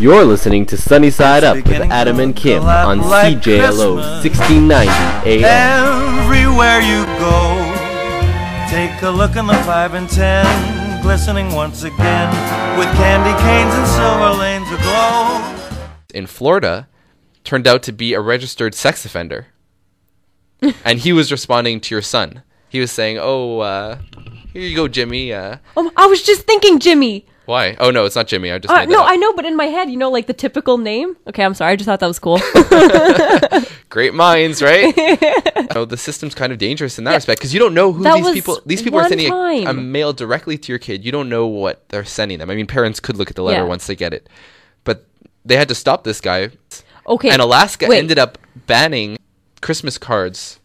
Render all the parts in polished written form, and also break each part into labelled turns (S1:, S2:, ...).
S1: You're listening to Sunny Side Up with Adam and Kim on CJLO 1690 AM.
S2: Everywhere you go, take a look in the 5 and 10, glistening once again with candy canes and silver lanes aglow.
S3: In Florida, turned out to be a registered sex offender. And he was responding to your son. He was saying, here you go, Jimmy.
S4: I was just thinking Jimmy.
S3: Why? Oh, no, it's not Jimmy. I just made that
S4: No,
S3: up.
S4: I know, but in my head, like the typical name. Okay, I'm sorry. I just thought that was cool.
S3: Great minds, right? The system's kind of dangerous in that respect because you don't know who these people are sending a mail directly to your kid. You don't know what they're sending them. I mean, parents could look at the letter once they get it. But they had to stop this guy.
S4: Okay.
S3: And Alaska ended up banning Christmas cards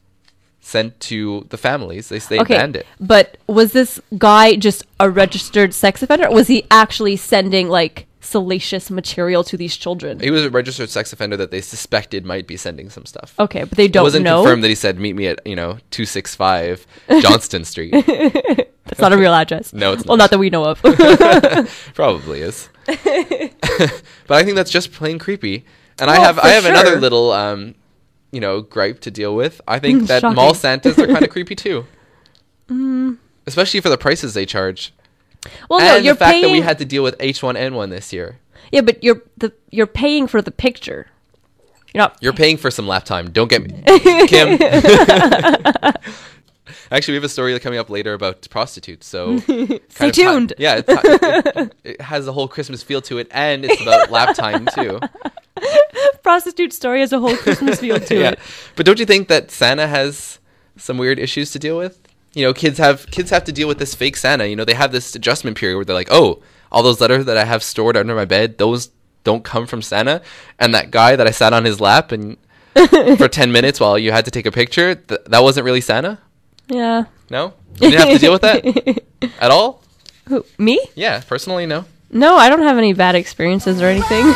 S3: sent to the families. They banned it.
S4: But was this guy just a registered sex offender? Or was he actually sending salacious material to these children?
S3: He was a registered sex offender that they suspected might be sending some stuff.
S4: Okay, but they don't know.
S3: It wasn't confirmed that he said, meet me at, 265 Johnston Street.
S4: That's not a real address.
S3: No, it's not.
S4: Well, not that we know of.
S3: Probably is. But I think that's just plain creepy. And I have another little gripe to deal with. I think that
S4: Shocking.
S3: mall Santas are kind of creepy too. Especially for the prices they charge.
S4: Well,
S3: and
S4: no, you're
S3: the fact
S4: paying...
S3: that we had to deal with H1N1 this year.
S4: Yeah, but you're paying for the picture.
S3: You're paying for some lap time. Don't get me, Kim. Actually, we have a story coming up later about prostitutes. So
S4: stay tuned.
S3: It has a whole Christmas feel to it, and it's about lap time too.
S4: Prostitute story has a whole Christmas feel to it.
S3: But don't you think that Santa has some weird issues to deal with? Kids have to deal with this fake Santa. They have this adjustment period where they're like, oh, all those letters that I have stored under my bed, those don't come from Santa. And that guy that I sat on his lap and for 10 minutes while you had to take a picture, that wasn't really Santa?
S4: Yeah.
S3: No? You didn't have to deal with that at all?
S4: Who, me?
S3: Yeah, personally, no.
S4: No, I don't have any bad experiences or anything.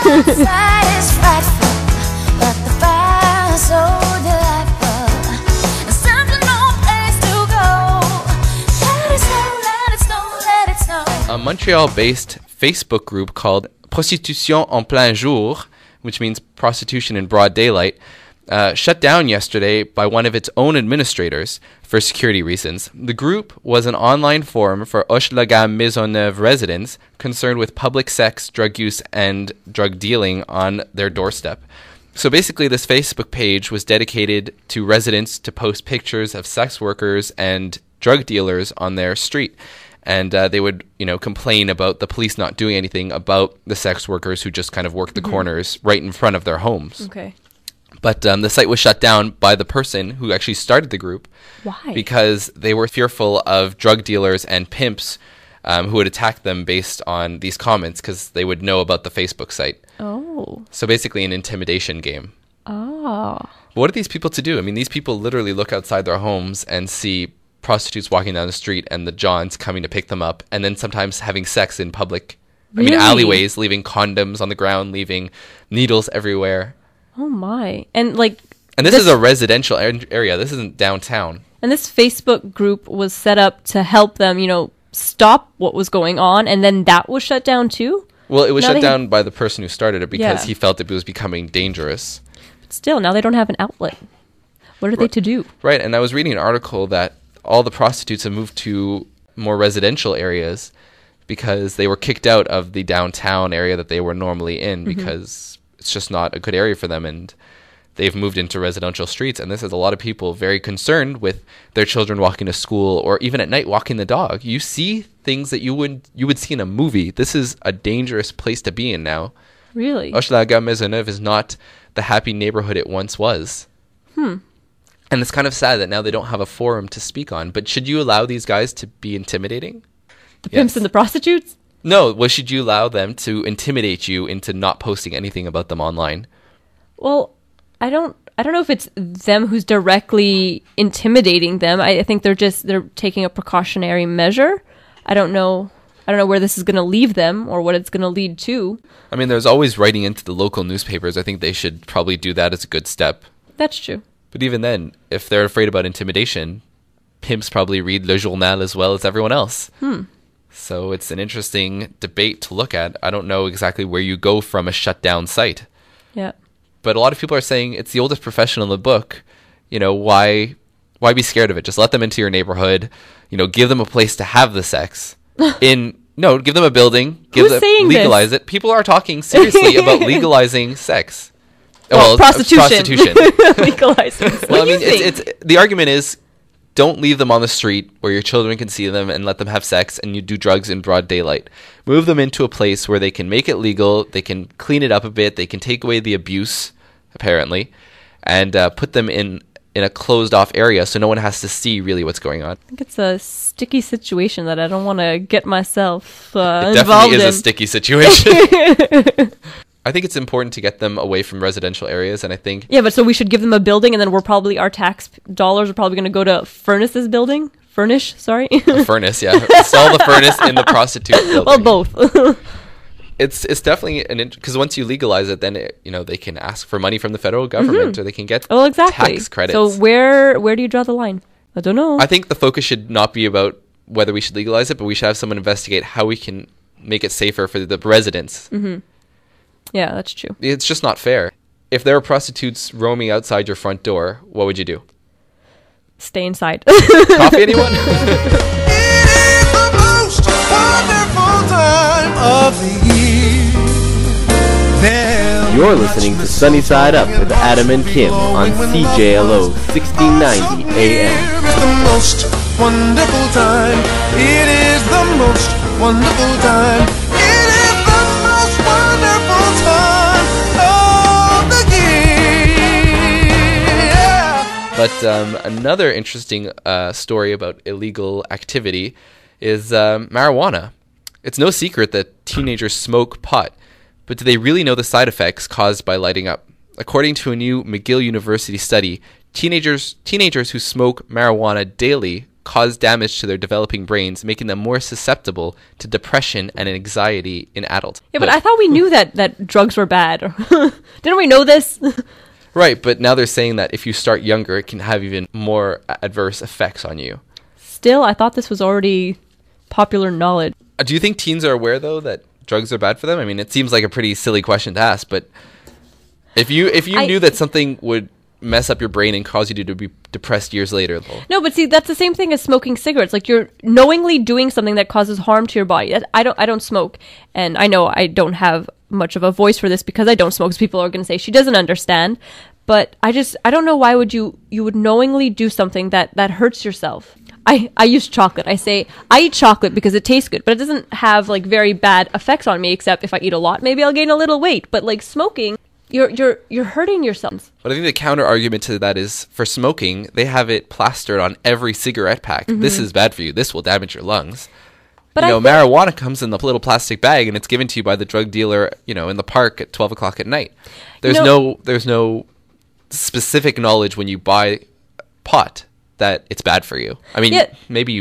S3: A Montreal-based Facebook group called Prostitution en plein jour, which means prostitution in broad daylight, shut down yesterday by one of its own administrators for security reasons. The group was an online forum for Hochelaga Maisonneuve residents concerned with public sex, drug use, and drug dealing on their doorstep. So basically, this Facebook page was dedicated to residents to post pictures of sex workers and drug dealers on their street. And they would, complain about the police not doing anything about the sex workers who just kind of work the corners right in front of their homes.
S4: Okay.
S3: But the site was shut down by the person who actually started the group.
S4: Why?
S3: Because they were fearful of drug dealers and pimps who would attack them based on these comments because they would know about the Facebook site.
S4: Oh.
S3: So basically an intimidation game.
S4: Oh.
S3: What are these people to do? I mean, these people literally look outside their homes and see prostitutes walking down the street and the Johns coming to pick them up and then sometimes having sex in public.
S4: Really?
S3: I mean, alleyways, leaving condoms on the ground, leaving needles everywhere.
S4: Oh my. And
S3: this is a residential area. This isn't downtown.
S4: And this Facebook group was set up to help them, stop what was going on, and then that was shut down too?
S3: Well, it was shut down by the person who started it because
S4: Yeah.
S3: he felt it was becoming dangerous.
S4: But still, now they don't have an outlet. What are they to do?
S3: Right, and I was reading an article that all the prostitutes have moved to more residential areas because they were kicked out of the downtown area that they were normally in because it's just not a good area for them, and they've moved into residential streets. And this is a lot of people very concerned with their children walking to school or even at night walking the dog. You see things that you would see in a movie. This is a dangerous place to be in now.
S4: Really?
S3: Hochelaga Maisonneuve is not the happy neighborhood it once was. And it's kind of sad that now they don't have a forum to speak on. But should you allow these guys to be intimidating?
S4: The pimps and the prostitutes?
S3: No. Well, should you allow them to intimidate you into not posting anything about them online?
S4: Well, I don't know if it's them who's directly intimidating them. I think they're taking a precautionary measure. I don't know where this is going to leave them or what it's going to lead to.
S3: I mean, there's always writing into the local newspapers. I think they should probably do that as a good step.
S4: That's true.
S3: But even then, if they're afraid about intimidation, pimps probably read Le Journal as well as everyone else. So it's an interesting debate to look at. I don't know exactly where you go from a shut down site.
S4: Yeah.
S3: But a lot of people are saying it's the oldest profession in the book. You know, why be scared of it? Just let them into your neighborhood. You know, give them a place to have the sex. No, give them a building. Legalize it. People are talking seriously about legalizing sex.
S4: Prostitution. Legalizing.
S3: Well, I mean, it's the argument is, don't leave them on the street where your children can see them and let them have sex and you do drugs in broad daylight. Move them into a place where they can make it legal, they can clean it up a bit, they can take away the abuse, apparently, and put them in a closed-off area so no one has to see really what's going on.
S4: I think it's a sticky situation that I don't want to get myself involved in.
S3: It definitely is a sticky situation. I think it's important to get them away from residential areas, and I think...
S4: Yeah, but so we should give them a building, and then our tax dollars are probably going to go to Furnace, sorry.
S3: The furnace, yeah. Install the furnace in the prostitute building.
S4: Well, both.
S3: It's definitely because once you legalize it, then they can ask for money from the federal government, or they can get tax credits.
S4: So where do you draw the line? I don't know.
S3: I think the focus should not be about whether we should legalize it, but we should have someone investigate how we can make it safer for the residents.
S4: Mm-hmm. Yeah, that's true.
S3: It's just not fair. If there were prostitutes roaming outside your front door, what would you do?
S4: Stay inside.
S3: Coffee, anyone?
S2: It is the most wonderful time of the year.
S1: You're listening to Sunny Side Up with Adam and Kim on CJLO 1690 AM.
S2: It is the most wonderful time. It is the most wonderful time. It is the most wonderful time of the year. Yeah.
S3: But another interesting story about illegal activity is marijuana. It's no secret that teenagers smoke pot, but do they really know the side effects caused by lighting up? According to a new McGill University study, teenagers who smoke marijuana daily cause damage to their developing brains, making them more susceptible to depression and anxiety in adults.
S4: Yeah, but I thought we knew that drugs were bad. Didn't we know this?
S3: Right, but now they're saying that if you start younger, it can have even more adverse effects on you.
S4: Still, I thought this was already popular knowledge.
S3: Do you think teens are aware, though, that drugs are bad for them? I mean, it seems like a pretty silly question to ask, but if you knew that something would mess up your brain and cause you to be depressed years later, though.
S4: No, but see, that's the same thing as smoking cigarettes. Like, you're knowingly doing something that causes harm to your body. I don't smoke, and I know I don't have much of a voice for this because I don't smoke, because people are going to say she doesn't understand. But I don't know why you would knowingly do something that hurts yourself. I use chocolate. I say I eat chocolate because it tastes good, but it doesn't have like very bad effects on me, except if I eat a lot, maybe I'll gain a little weight. But like smoking, you're hurting yourself.
S3: But I think the counter argument to that is, for smoking, they have it plastered on every cigarette pack. Mm-hmm. This is bad for you. This will damage your lungs. But marijuana comes in the little plastic bag and it's given to you by the drug dealer, in the park at 12 o'clock at night. There's no specific knowledge when you buy pot that it's bad for you. I mean, maybe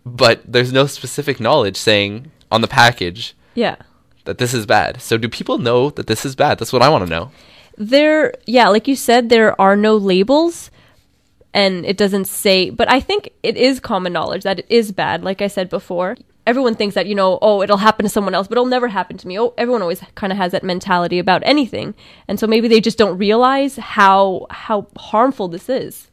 S3: but there's no specific knowledge saying on the package that this is bad. So do people know that this is bad? That's what I want to know.
S4: Like you said, there are no labels, and it doesn't say, but I think it is common knowledge that it is bad. Like I said before, everyone thinks that, it'll happen to someone else, but it'll never happen to me. Oh, everyone always kind of has that mentality about anything. And so maybe they just don't realize how harmful this is.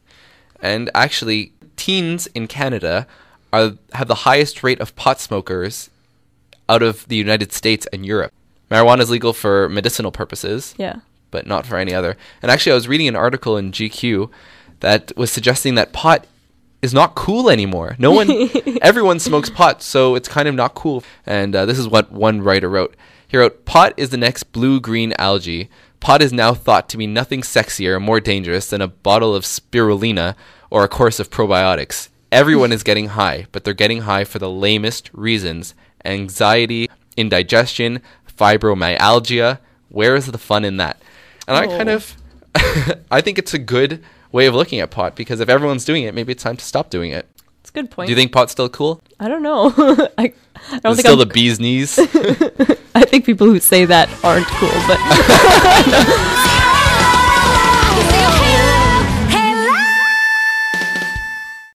S4: And
S3: actually, teens in Canada have the highest rate of pot smokers out of the United States and Europe. Marijuana is legal for medicinal purposes, but not for any other. And actually, I was reading an article in GQ that was suggesting that pot is not cool anymore. Everyone smokes pot, so it's kind of not cool. And this is what one writer wrote. He wrote, "Pot is the next blue-green algae. Pot is now thought to be nothing sexier or more dangerous than a bottle of spirulina or a course of probiotics. Everyone is getting high, but they're getting high for the lamest reasons. Anxiety, indigestion, fibromyalgia. Where is the fun in that?" And I think it's a good way of looking at pot, because if everyone's doing it, maybe it's time to stop doing it.
S4: It's a good point.
S3: Do you think pot's still cool?
S4: I don't know. I don't think
S3: still the bee's knees?
S4: I think people who say that aren't cool, but